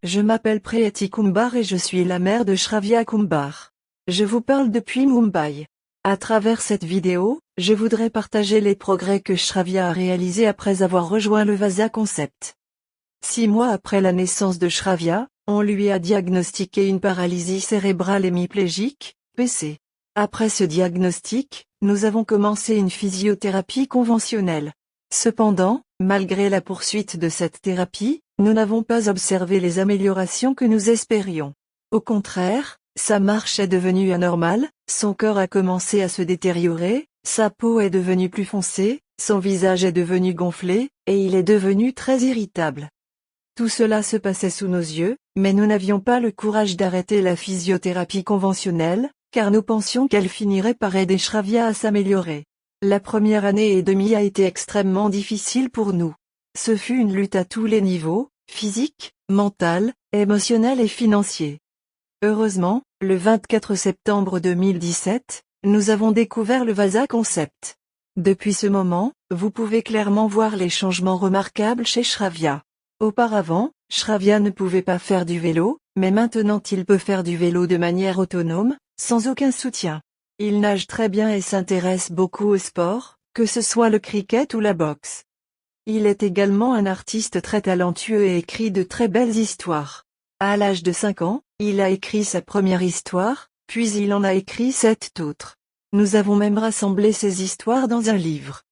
Je m'appelle Priyati Kumbar et je suis la mère de Shravya Kumbar. Je vous parle depuis Mumbai. À travers cette vidéo, je voudrais partager les progrès que Shravya a réalisés après avoir rejoint le Vasa Concept. 6 mois après la naissance de Shravya, on lui a diagnostiqué une paralysie cérébrale hémiplégique, PC. Après ce diagnostic, nous avons commencé une physiothérapie conventionnelle. Cependant, malgré la poursuite de cette thérapie, nous n'avons pas observé les améliorations que nous espérions. Au contraire, sa marche est devenue anormale, son corps a commencé à se détériorer, sa peau est devenue plus foncée, son visage est devenu gonflé, et il est devenu très irritable. Tout cela se passait sous nos yeux, mais nous n'avions pas le courage d'arrêter la physiothérapie conventionnelle, car nous pensions qu'elle finirait par aider Shravya à s'améliorer. La première année et demie a été extrêmement difficile pour nous. Ce fut une lutte à tous les niveaux, physique, mental, émotionnel et financier. Heureusement, le 24 septembre 2017, nous avons découvert le Vasa Concept. Depuis ce moment, vous pouvez clairement voir les changements remarquables chez Shravya. Auparavant, Shravya ne pouvait pas faire du vélo, mais maintenant il peut faire du vélo de manière autonome, sans aucun soutien. Il nage très bien et s'intéresse beaucoup au sport, que ce soit le cricket ou la boxe. Il est également un artiste très talentueux et écrit de très belles histoires. À l'âge de 5 ans, il a écrit sa première histoire, puis il en a écrit 7 autres. Nous avons même rassemblé ces histoires dans un livre.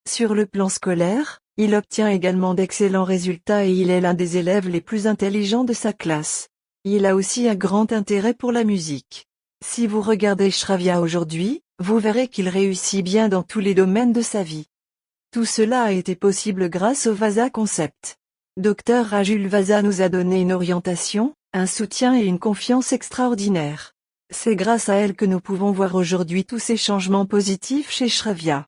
Sur le plan scolaire, il obtient également d'excellents résultats et il est l'un des élèves les plus intelligents de sa classe. Il a aussi un grand intérêt pour la musique. Si vous regardez Shravya aujourd'hui, vous verrez qu'il réussit bien dans tous les domaines de sa vie. Tout cela a été possible grâce au Vasa Concept. Dr Rajul Vasa nous a donné une orientation, un soutien et une confiance extraordinaires. C'est grâce à elle que nous pouvons voir aujourd'hui tous ces changements positifs chez Shravya.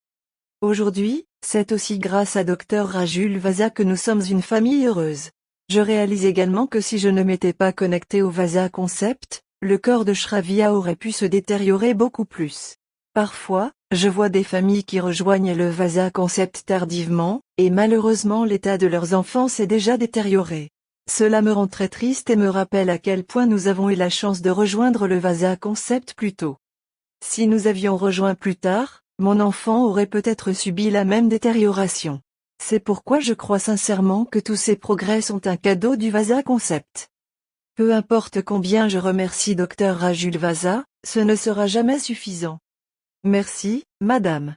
Aujourd'hui, c'est aussi grâce à Dr Rajul Vasa que nous sommes une famille heureuse. Je réalise également que si je ne m'étais pas connecté au Vasa Concept, le corps de Shravya aurait pu se détériorer beaucoup plus. Parfois, je vois des familles qui rejoignent le Vasa Concept tardivement, et malheureusement l'état de leurs enfants s'est déjà détérioré. Cela me rend très triste et me rappelle à quel point nous avons eu la chance de rejoindre le Vasa Concept plus tôt. Si nous avions rejoint plus tard, mon enfant aurait peut-être subi la même détérioration. C'est pourquoi je crois sincèrement que tous ces progrès sont un cadeau du Vasa Concept. Peu importe combien je remercie Dr Rajul Vasa, ce ne sera jamais suffisant. Merci, madame.